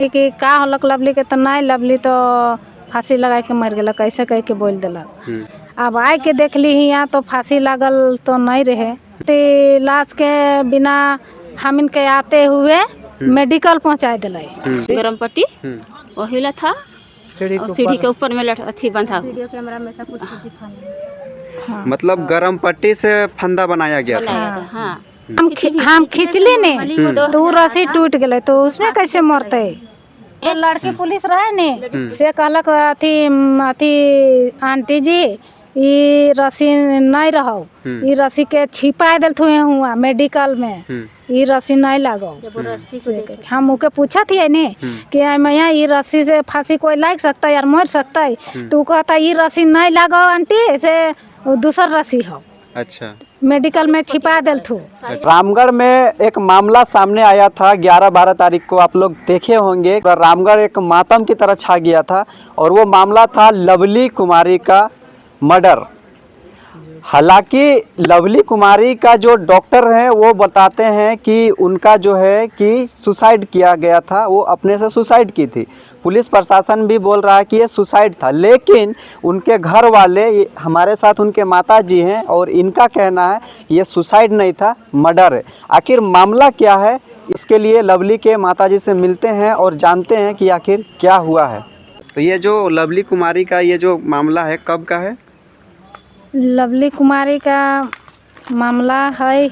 कि का होलक लवली के तो नहीं, लवली तो फांसी लगा के मर गया कैसे कह के बोल दिलक। अब आए के देख ली यहाँ तो फांसी लगल तो नहीं रहे, तो लाश के बिना हम इनके आते हुए मेडिकल पहुँचा दिलाई। गरम पट्टी वही ला था, सीढ़ी के ऊपर में अथी बंधा, वीडियो कैमरा में सब कुछ दिखाया। मतलब गरम पट्टी से फंदा बनाया गया था। हाँ, हम खींचली ने तो रस्सी टूट गए तो उसमें कैसे मरते। ये लड़की पुलिस रहे ने से कहलक अथी आंटी जी ये रस्सी नहीं रहो, ये रस्सी के छिपा दिल हुआ मेडिकल में, ये रस्सी नहीं लगो। हम उके पूछा थी ने कि मैया ये रस्सी से फांसी कोई लग सकता है यार, मर सकता है, तो कहता ये रस्सी नहीं लगो आंटी, से दूसर रस्सी हो। अच्छा, मेडिकल में छिपा दिल थू। रामगढ़ में एक मामला सामने आया था 11-12 तारीख को, आप लोग देखे होंगे। रामगढ़ एक मातम की तरह छा गया था और वो मामला था लवली कुमारी का मर्डर। हालांकि लवली कुमारी का जो डॉक्टर है वो बताते हैं कि उनका जो है कि सुसाइड किया गया था, वो अपने से सुसाइड की थी। पुलिस प्रशासन भी बोल रहा है कि ये सुसाइड था, लेकिन उनके घर वाले, हमारे साथ उनके माताजी हैं और इनका कहना है ये सुसाइड नहीं था, मर्डर है। आखिर मामला क्या है, इसके लिए लवली के माताजी से मिलते हैं और जानते हैं कि आखिर क्या हुआ है। तो ये जो लवली कुमारी का ये जो मामला है कब का है? लवली कुमारी का मामला है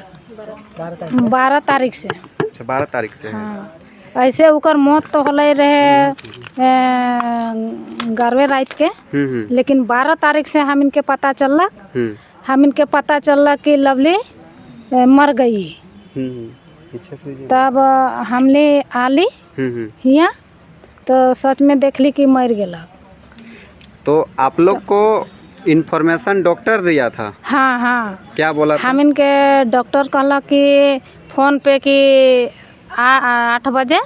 12 तारीख से। अच्छा, 12 तारीख से है। हाँ, ऐसे उकर मौत तो होले रहे गर्वे रात के, लेकिन 12 तारीख से हम इनके पता चलक, हम इनके पता चलक कि लवली मर गई। तब हमने आली यहाँ तो सच में देखली कि मर गया। तो आप लोग को इन्फॉर्मेशन डॉक्टर दिया था? हाँ हाँ। क्या बोला था? हम इनके डॉक्टर कहला कि फोन पे कि 8 बजे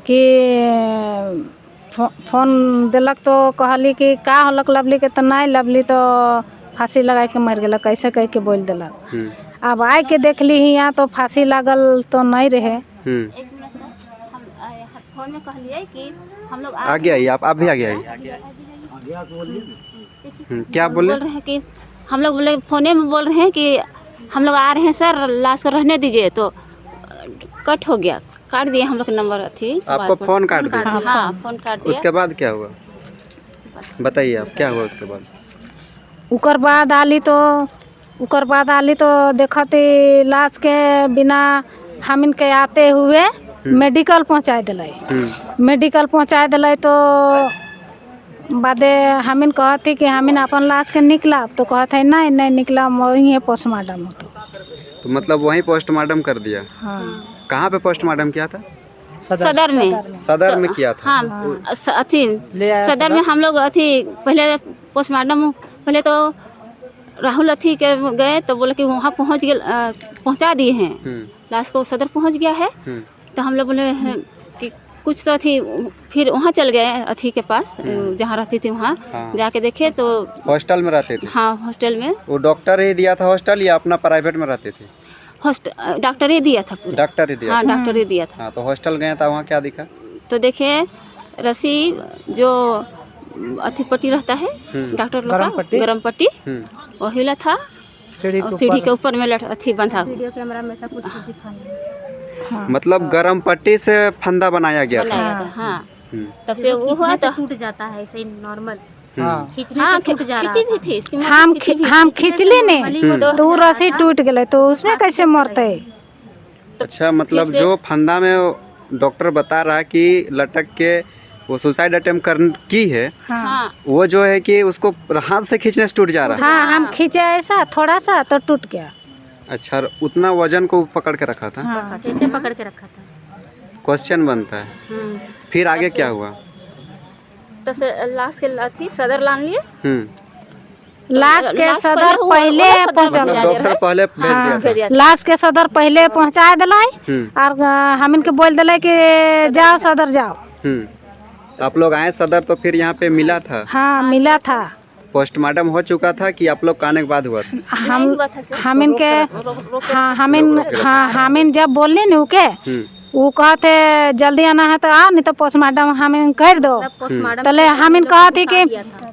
कि फोन दिलक तो कहली कि का होलक लवली के तो नहीं, लवली तो फांसी लगा के मर गया कैसे कह के बोल दिलक। अब आए के देख ली यहाँ तो फांसी लगल तो नहीं रहे। फोन में कहलिए कि हम लोग आ गया, आप भी आ गया। क्या बोल रहे हैं कि हम लोग बोले, फोने में बोल रहे हैं कि हम लोग आ रहे हैं सर, लाश को रहने दीजिए। तो कट हो गया, काट दिए हम लोग नंबर थी। आपको फोन काट दिया? हाँ, फोन काट दिया। उसके बाद क्या हुआ बताइए आप, क्या हुआ उसके बाद? उकर बाद आली तो देखते लाश के बिना हम इनके आते हुए मेडिकल पहुँचा दिलाई। मेडिकल पहुँचा दिलाई तो बादे हमिन कहती कि हमिन अपन लाश के निकला, तो कहते नहीं नहीं निकला, वहीं पोस्टमार्टम होता। तो मतलब वहीं पोस्टमार्टम कर दिया? हाँ। कहाँ पे पोस्टमार्टम किया था? सदर में। सदर में किया था? हाँ, अथी सदर में हम लोग अथी पहले पोस्टमार्टम, पहले तो राहुल अथी के गए तो बोले कि वहाँ पहुँचा दिए हैं लाश को, सदर पहुँच गया है। तो हम लोग बोले कि कुछ तो अथी, फिर वहाँ चल गए अथी के पास जहाँ रहती थी, वहाँ जाके देखे तो हॉस्टल में रहते थे। हाँ, हॉस्टल में। वो डॉक्टर ही दिया था हॉस्टल या अपना प्राइवेट में रहते थे? हॉस्टल डॉक्टर ही दिया था। डॉक्टर ही दिया? हाँ, डॉक्टर ही दिया था। हाँ, तो हॉस्टल गए था, वहाँ क्या दिखा? तो देखे रस्सी जो अथी पट्टी रहता है डॉक्टर लोग का, गरम पट्टी वही ला था, सीढ़ी के ऊपर में अथी बंधा, वीडियो कैमरा में सब कुछ दिखाया। मतलब गरम पट्टी से फंदा बनाया गया था? हाँ, तब से वो हुआ तो टूट जाता है ऐसे नॉर्मल। खींचने से टूट जा रहा भी थी इसकी। हम खींचली ने तो रस्सी टूट गए तो उसमें कैसे मरते। अच्छा, मतलब जो फंदा में डॉक्टर बता रहा है कि लटक के वो सुसाइड अटेम्प्ट की है। हाँ। वो जो है कि उसको हाथ से खींचने से टूट जा रहा है। हाँ, हम खींचे ऐसा थोड़ा सा तो टूट गया। अच्छा, उतना वजन को पकड़ के रखा था? हाँ। कैसे पकड़ के रखा था? क्वेश्चन बनता है। फिर आगे क्या हुआ? तो लाश के थी सदर लान लिए। लाश के सदर पहले डॉक्टर पहले भेज दिया था। लाश के सदर पहले पहुँचा दिलाई और हम इनके बोल दिलाई कि जाओ सदर जाओ। आप लोग आए सदर तो फिर यहाँ पे मिला था? हाँ, मिला था। पोस्टमार्टम हो चुका था कि आप लोग आने के बाद हुआ था? हम इनके हाँ, हम जब बोले न उके वो कहते जल्दी आना है तो आओ, नहीं तो पोस्टमार्टम हम कर दो। पोस्टमार्टम तले हम कहते कि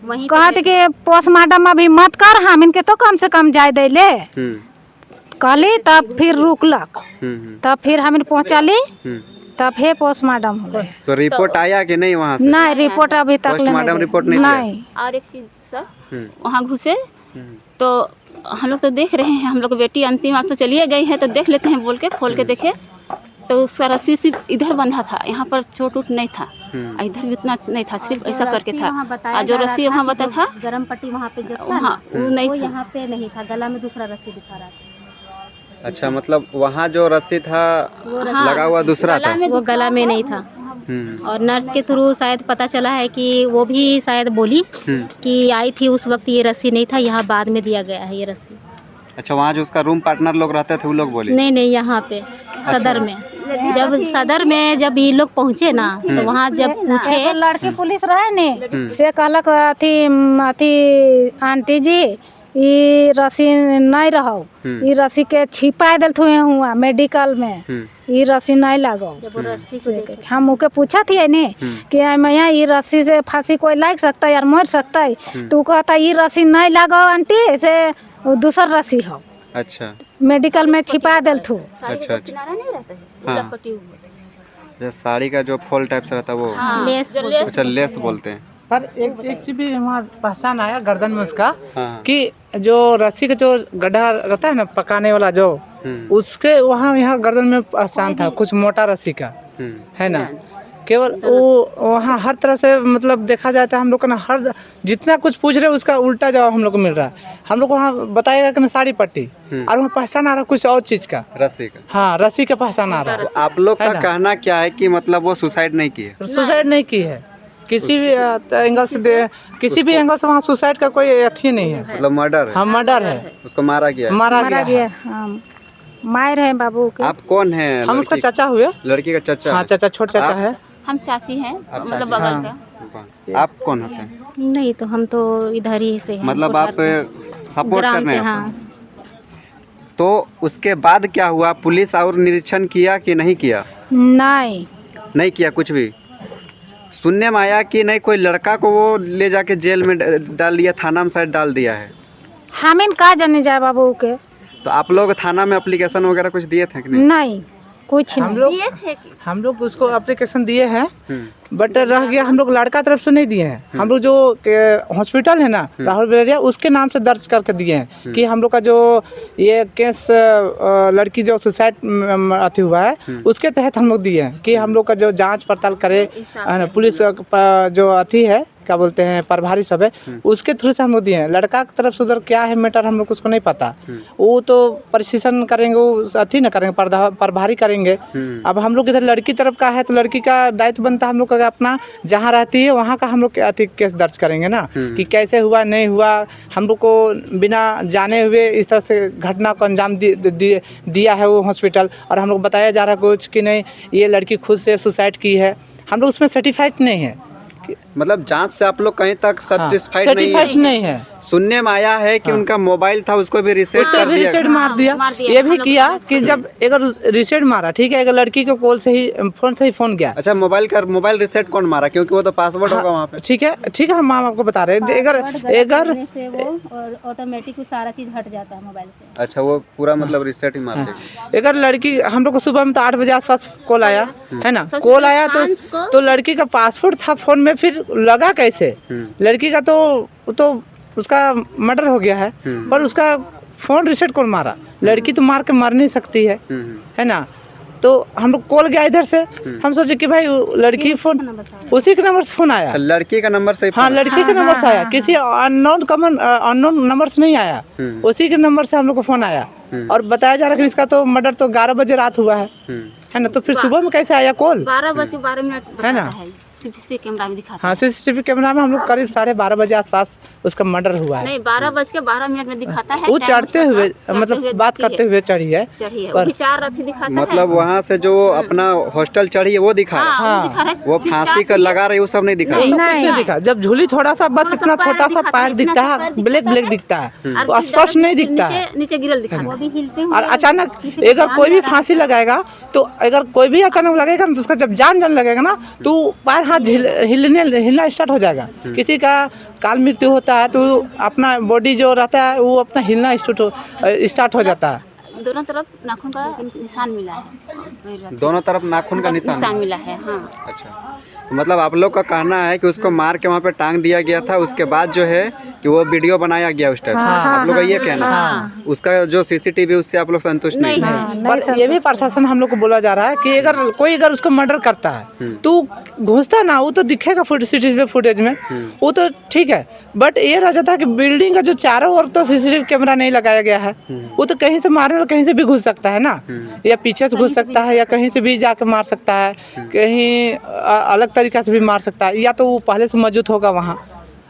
वहीं कहते कि पोस्टमार्टम अभी मत कर, हम इनके तो कम से कम जाए दे ले कहली। तब फिर रुकलक, तब फिर हम पहुँचली, तब फिर पोस्टमार्टम हो गए। तो रिपोर्ट आया कि नहीं वहाँ से? नहीं, रिपोर्ट अभी तक पोस्टमार्टम रिपोर्ट नहीं दिया। और एक चीज सर, वहाँ घुसे तो हम लोग तो देख रहे हैं, हम लोग बेटी अंतिम आप तो चलिए गई है तो देख लेते हैं बोल के खोल के देखे तो उसका रस्सी सिर्फ इधर बंधा था, यहाँ पर चोट उट नहीं था, इधर भी उतना नहीं था, सिर्फ ऐसा करके था। और जो रस्सी वहाँ बता था गरम पट्टी वहाँ पे जो था वहाँ वो नहीं वो था, यहाँ पे नहीं था, गला में दूसरा रस्सी दिखा रहा था। अच्छा, मतलब वहाँ जो रस्सी था लगा हुआ दूसरा था, वो गला में नहीं था। और नर्स के थ्रू शायद पता चला है कि वो भी शायद बोली कि आई थी उस वक्त ये रस्सी नहीं था, यहाँ बाद में दिया गया है ये रस्सी। अच्छा, वहाँ जो उसका रूम पार्टनर लोग रहते थे वो लोग बोले? नहीं, यहाँ पे सदर में, जब ये लोग पहुँचे ना तो वहाँ जब पूछे लड़की पुलिस रहे ने से कहलक अथी आंटी जी ई रस्सी नहीं रहो, ई रस्सी के छिपा दिल हुए हुआ मेडिकल में, ई रस्सी नहीं लगो। हम ओके पूछा थी ने कि मैया ई रस्सी से फांसी कोई लग सकता है यार, मर सकता है, तू कहता ई रस्सी नहीं लगो आंटी से दूसर रस्सी हो। अच्छा, मेडिकल में छिपा दिल थू। अच्छा, किनारा नहीं रहता है, हाँ। कटी हुई जो साड़ी का जो फॉल टाइप से रहता है वो, लेस अच्छा लेस बोलते हैं। पर एक चीज भी हमारा पहचान आया गर्दन में उसका, हाँ। कि जो रस्सी का जो गड्ढा रहता है ना पकाने वाला जो, उसके वहाँ यहाँ गर्दन में पहचान था कुछ मोटा रस्सी का, है ना। केवल वो वहाँ हर तरह से मतलब देखा जाता है हम लोग का ना, हर जितना कुछ पूछ रहे उसका उल्टा जवाब हम लोग को मिल रहा है। हम लोग को वहाँ बताएगा कि ना साड़ी पट्टी, और वहाँ पहचान आ रहा कुछ और चीज का, रस्सी का। हाँ, रस्सी का पहचान आ रहा है। आप लोग का कहना क्या है कि मतलब वो सुसाइड नहीं की है? सुसाइड नहीं की है, किसी भी एंगल से, किसी भी एंगल से वहाँ सुसाइड का कोई अथी नहीं है, मतलब मर्डर है। हाँ, मर्डर है, उसको मारा गया है। मारा गया गया है। हाँ, मार है बाबू के। आप कौन है? हम उसका चाचा हुए। लड़की का चाचा? हाँ, है? चाचा, छोटा चाचा आप? है। हम चाची हैं, आप मतलब चाची? बगल हाँ। का। आप कौन होते हैं? नहीं, तो हम तो इधर ही से हैं, मतलब आप सपोर्ट ग्राम करने से। हैं? हाँ, तो उसके बाद क्या हुआ? पुलिस और निरीक्षण किया कि नहीं किया? नहीं किया कुछ भी? सुनने में आया कि नहीं कोई लड़का को वो ले जाके जेल में डाल दिया, थाना में शायद डाल दिया है। हम इन का जाने जाए बाबू के। तो आप लोग थाना में एप्लीकेशन वगैरह कुछ दिए थे कि नहीं? नहीं, कुछ नहीं। हम लोग उसको एप्लीकेशन दिए हैं, बट रह गया, हम लोग लड़का तरफ से नहीं दिए हैं। हम लोग जो हॉस्पिटल है ना राहुल बेरिया, उसके नाम से दर्ज करके दिए हैं कि हम लोग का जो ये केस लड़की जो सुसाइड अथी हुआ है उसके तहत हम लोग दिए हैं कि हम लोग का जो जांच पड़ताल करे पुलिस जो अथी है, क्या बोलते हैं, प्रभारी सब है, उसके थ्रू से हम लोग दिए हैं। लड़का की तरफ से उधर क्या है मैटर हम लोग उसको नहीं पता, वो तो प्रशिक्षण करेंगे, वो अथी ना करेंगे, प्रभारी करेंगे। अब हम लोग इधर लड़की तरफ का है तो लड़की का दायित्व बनता है हम लोग का अपना जहाँ रहती है वहाँ का हम लोग अथी केस दर्ज करेंगे ना, कि कैसे हुआ नहीं हुआ। हम लोग को बिना जाने हुए इस तरह से घटना को अंजाम दिया है वो हॉस्पिटल, और हम लोग बताया जा रहा है कुछ कि नहीं ये लड़की खुद से सुसाइड की है, हम लोग उसमें सर्टिफाइड नहीं है। मतलब जांच से आप लोग कहीं तक सेटिस्फाइड नहीं है। सुनने में आया है कि उनका मोबाइल था उसको भी रिसेट कर दिया, रिसेट मार दिया। ये भी किया कि जब अगर रिसेट मारा, ठीक है, अगर लड़की के कॉल से ही फोन गया। अच्छा, मोबाइल रिसेट कौन मारा? क्योंकि वो तो पासवर्ड होगा वहाँ पे। ठीक है, हम आपको बता रहे हैं, अगर वो ऑटोमेटिक सारा चीज हट जाता है मोबाइल से। अच्छा, वो पूरा मतलब रिसेट ही मार देगा। अगर लड़की, हम लोग को सुबह में तो 8 बजे आसपास कॉल आया है ना, कॉल आया तो लड़की का पासपोर्ट था फोन में, फिर लगा कैसे? लड़की का तो उसका मर्डर हो गया है, पर उसका फोन रिसेट कौन मारा? लड़की तो मार के मर नहीं सकती है ना। तो हम लोग कॉल गया इधर से, हम सोचे कि भाई लड़की फोन, उसी के नंबर से फोन आया। लड़की का नंबर से? हाँ, लड़की के नंबर से आया, किसी अननोन नंबर से नहीं आया, उसी के नंबर से हम लोग को फोन आया, और बताया जा रहा है कि इसका तो मर्डर तो 11 बजे रात हुआ है ना। तो फिर सुबह में कैसे आया कॉल? 12 बजे 12 मिनट है ना। सीसीटीवी कैमरा में दिखा हाँ सीसीटीवी कैमरा में हम लोग करीब 12:30 बजे आसपास उसका मर्डर हुआ है। नहीं 12:12 में दिखाता है वो टाइम चढ़ते उसका हुए चढ़ते मतलब हुए बात दिखती करते हुए चढ़ी है। चढ़ी है पर- वो भी 4 रथी दिखाता है। मतलब वहाँ से जो अपना हॉस्टल चढ़ी है वो दिखा रहा है। हाँ, हाँ, वो दिखा रहा है। वो सिर्फ फांसी चार का लगा रही है वो सब नहीं दिखा वो रहा। सब कुछ नहीं दिखा। जब झूली थोड़ा सा बस थोड़ा सा इतना पैर छोटा सा दिखाता है, पैर दिखता इतना सा है, पैर ब्लैक दिखता ब्लैक है। दिखता है, और वो स्पष्ट नहीं दिखता है। नीचे गिरल दिखा वो भी हिलते हुए और अचानक अगर कोई भी फांसी लगाएगा तो अगर कोई भी अचानक लगेगा ना तो उसका जब जान लगेगा ना तो पैर हाथ हिलना स्टार्ट हो जाएगा। किसी का काल मृत्यु होता है तो अपना बॉडी जो रहता है वो अपना हिलना स्टार्ट हो जाता है। दोनों तरफ नाखून का निशान मिला है। वही रथी। दोनों तरफ नाखून का निशान मिला है। हाँ अच्छा, तो मतलब आप लोग का कहना है कि उसको मार के वहाँ पे टांग दिया गया था, उसके बाद जो है कि वो वीडियो बनाया गया उस टाइप से। आप लोग का ये कहना है उसका जो सीसीटीवी उससे आप लोग संतुष्ट नहीं है। पर ये भी प्रशासन हम लोग को बोला जा रहा है कि अगर उसको मर्डर करता है तो घुसता ना, वो तो दिखेगा सीसीटीवी फुटेज में, वो तो ठीक है। बट ये रह जाता है कि बिल्डिंग का जो चारों ओर तो सीसीटीवी कैमरा नहीं लगाया गया है, वो तो कहीं से मारने और कहीं से भी घुस सकता है ना, या पीछे से घुस सकता है या कहीं से भी जाकर मार सकता है, कहीं अलग तरीका से भी मार सकता है, या तो वो पहले से मौजूद होगा वहाँ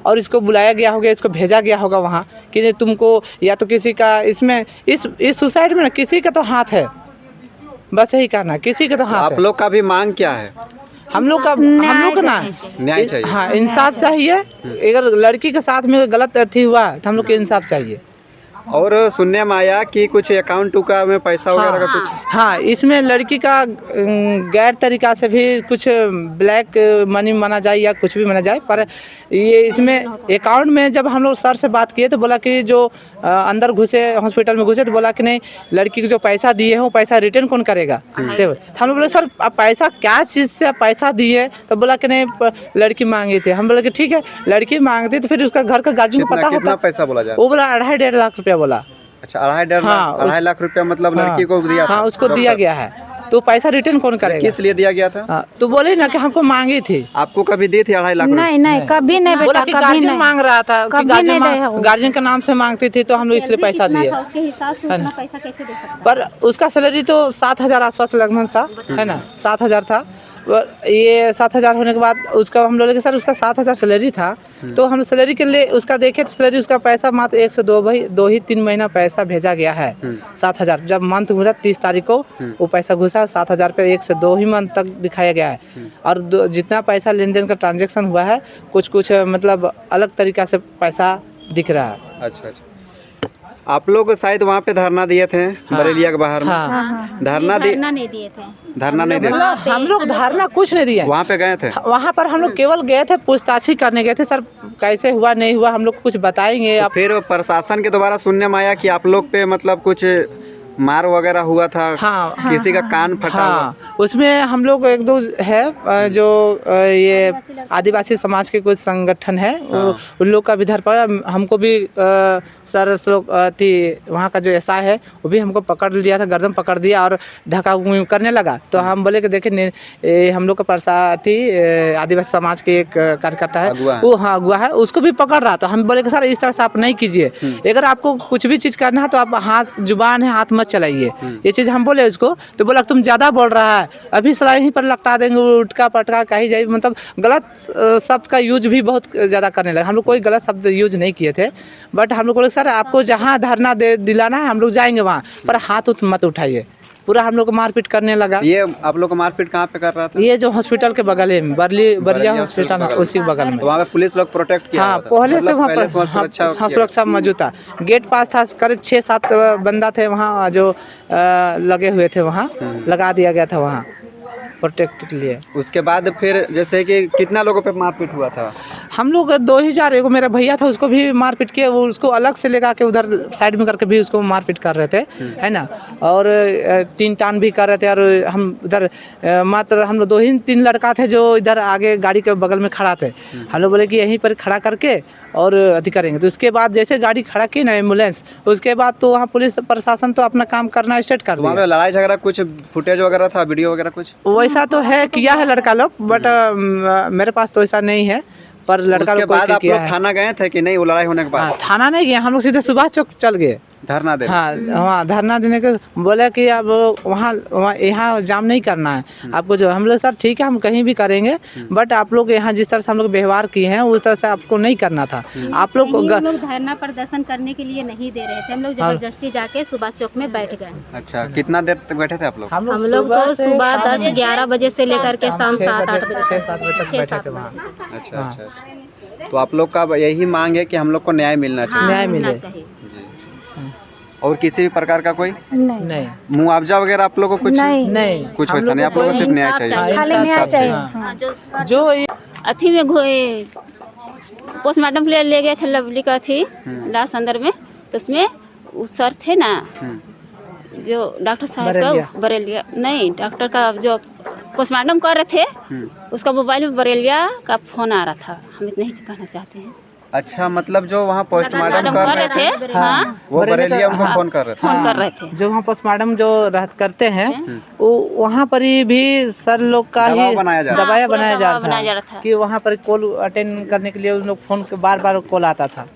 और इसको बुलाया गया होगा, इसको भेजा गया होगा वहाँ कि नहीं तुमको, या तो किसी का इसमें इस सुसाइड में ना किसी का तो हाथ है, बस यही कहना, किसी का तो हाथ आप है। लोग का भी मांग क्या है? हम लोग का ना न्याय चाहिए। हाँ इंसाफ चाहिए। अगर लड़की के साथ में गलत अथी हुआ तो हम लोग को इंसाफ चाहिए। और सुनने में आया कि कुछ अकाउंट का में पैसा वगैरह का कुछ हाँ इसमें लड़की का गैर तरीका से भी कुछ ब्लैक मनी माना जाए या कुछ भी माना जाए, पर ये इसमें अकाउंट में जब हम लोग सर से बात किए तो बोला कि जो अंदर घुसे हॉस्पिटल में घुसे तो बोला कि नहीं लड़की को जो पैसा दिए हैं वो पैसा रिटर्न कौन करेगा से हम लोग बोले सर आप पैसा क्या चीज़ से पैसा दिए, तो बोला कि नहीं लड़की मांगी थी। हम बोले कि ठीक है लड़की मांगती तो फिर उसका घर का गार्जियन को पता कितना होता। पैसा बोला जाए? वो बोला 2.5 लाख रुपया बोला। अच्छा 2.5 लाख रुपया मतलब लड़की को दिया था? हाँ उसको दिया गया है, तो पैसा रिटर्न कौन करेगा? किस लिए दिया गया था? हाँ, तो बोले ना कि हमको मांगी थी। आपको कभी दी थी 2.5 लाख रुपया? नहीं नहीं कभी नहीं बोला बेटा, कि कभी गार्जियन नहीं मांग रहा था कि कभी नहीं दिया वो। गार्जियन के नाम से मांगती थी तो हम लोग इसलिए पैसा दिए। उसके हिसाब से उतना पैसा कैसे दे सकता पर उसका सैलरी तो 7,000 आसपास लगभग था, है ना, 7,000 था। ये 7,000 होने के बाद उसका हम लोग सर उसका 7,000 सैलरी था, तो हम सैलरी के लिए उसका देखे तो सैलरी उसका पैसा मात्र 1 से 2 ही 3 महीना पैसा भेजा गया है। 7,000 जब मंथ घुसा 30 तारीख को वो पैसा घुसा 7,000 पे 1 से 2 ही मंथ तक दिखाया गया है। और जितना पैसा लेन देन का ट्रांजेक्शन हुआ है कुछ मतलब अलग तरीका से पैसा दिख रहा है। अच्छा अच्छा, आप लोग शायद वहाँ पे धरना दिए थे बरेलिया के बाहर में? हाँ धरना नहीं दिए थे। धरना नहीं दिए? हम लोग धरना कुछ नहीं दिया, वहाँ पे गए थे? वहाँ पर हम लोग केवल गए थे पूछताछ करने गए थे, सर कैसे हुआ नहीं हुआ हम लोग कुछ बताएंगे आप। फिर प्रशासन के द्वारा सुनने में आया कि आप लोग पे मतलब कुछ मार वगैरह हुआ था। हाँ किसी का कान फटा हुआ। हाँ उसमें हम लोग 1-2 है जो ये आदिवासी समाज के कुछ संगठन है उन लोग का भी धर पड़ा, हमको भी सर लोग थी वहाँ का जो एसआई है वो भी हमको पकड़ लिया था, गर्दन पकड़ दिया और ढका करने लगा। तो हम बोले कि देखिए हम लोग का प्रसाथी आदिवासी समाज के एक कार्यकर्ता है वो, हाँ अगुआ है, उसको भी पकड़ रहा। तो हम बोले कि सर इस तरह से आप नहीं कीजिए, अगर आपको कुछ भी चीज़ करना है तो आप हाथ जुबान है हाथ मत चलाइए, ये चीज़ हम बोले उसको। तो बोला तुम ज़्यादा बोल रहा है, अभी सलाह यहीं पर लपटा देंगे, उठका पटका कहीं जाए, मतलब गलत शब्द का यूज भी बहुत ज़्यादा करने लगा। हम लोग कोई गलत शब्द यूज नहीं किए थे, बट हम लोग बोले सर आपको जहाँ धरना दिलाना है हम लोग जाएंगे वहाँ, पर हाथ मत उठाइए। पूरा हम लोग को मारपीट करने लगा। ये आप लोग को मारपीट कहाँ पे कर रहा था? ये जो हॉस्पिटल के बगल में बरलिया हॉस्पिटल उसी बगल में। तो वहाँ पे पुलिस लोग प्रोटेक्ट किया? हाँ हुआ था? पहले से मतलब वहाँ पहले पर सुरक्षा सुरक्षा मौजूद था, गेट पास था, करीब 6-7 बंदा थे वहाँ जो लगे हुए थे, वहाँ लगा दिया गया था वहाँ प्रोटेक्ट के लिए। उसके बाद फिर जैसे कि कितना लोगों पे मारपीट हुआ था? हम लोग 2000 एगो मेरा भैया था उसको भी मारपीट किया, वो उसको अलग से लगा के उधर साइड में करके भी उसको मारपीट कर रहे थे, है ना, और 3 टान भी कर रहे थे। और हम उधर मात्र हम लोग 2-3 लड़का थे जो इधर आगे गाड़ी के बगल में खड़ा थे। हम लोग बोले कि यहीं पर खड़ा करके और अति करेंगे। तो उसके बाद जैसे गाड़ी खड़ा की ना एम्बुलेंस, उसके बाद तो वहाँ पुलिस प्रशासन तो अपना काम करना स्टार्ट कर वहाँ दिया। पे लड़ाई झगड़ा कुछ फुटेज वगैरह था, वीडियो वगैरह कुछ? वैसा तो है किया है लड़का लोग, बट मेरे पास तो ऐसा नहीं है, पर लड़का उसके लोग कोई बाद आप किया लोग है। थाना गए थे कि नहीं, वो लड़ाई होने के बाद? हाँ, थाना नहीं गए, हम लोग सीधे सुभाष चौक चल गए धरना दे? हाँ वहाँ धरना देने के बोले कि अब वहाँ यहाँ जाम नहीं करना है आपको। जो हम लोग सर ठीक है हम कहीं भी करेंगे, बट आप लोग यहाँ जिस तरह से हम लोग व्यवहार किए हैं उस तरह से आपको नहीं करना था। आप लोग नहीं, हम लोग धरना प्रदर्शन करने के लिए नहीं दे रहे थे, हम लोग जबरदस्ती जाके सुभाष चौक में बैठ गए। अच्छा, कितना देर तक बैठे थे आप लोग? हम लोग तो सुबह 10-11 बजे से लेकर के शाम 7-8 बजे 6-7 बजे तक बैठे थे वहाँ। अच्छा अच्छा अच्छा। तो आप लोग का यही मांग है कि हम लोग को न्याय मिलना चाहिए? न्याय मिले। जी। और किसी भी प्रकार का कोई नहीं मुआवजा वगैरह आप लोग को कुछ नहीं कुछ वैसा नहीं, आप लोगों को सिर्फ न्याय चाहिए? खाली न्याय चाहिए। हाँ। हाँ। जो ये अथी में पोस्टमार्टम ले गए थे लवली का थी लाश अंदर में, तो उसमें वो सर थे ना जो डॉक्टर साहब का बरेलिया नहीं डॉक्टर का जो पोस्टमार्टम कर रहे थे उसका मोबाइल में बरेलिया का फोन आ रहा था। हम इतना ही कहना चाहते हैं। अच्छा, मतलब जो वहाँ पोस्टमार्टम कर रहे थे हाँ वो बरेलिया उनको फोन कर रहे थे? फोन कर रहे थे। जो वहाँ पोस्टमार्टम जो करते हैं वो वहाँ पर ही भी सर लोग का ही दबाव बनाया जा बनाया जा बनाया जा रहा रहा था था कि वहाँ पर कॉल अटेंड करने के लिए उन लोग फोन बार बार कॉल आता था।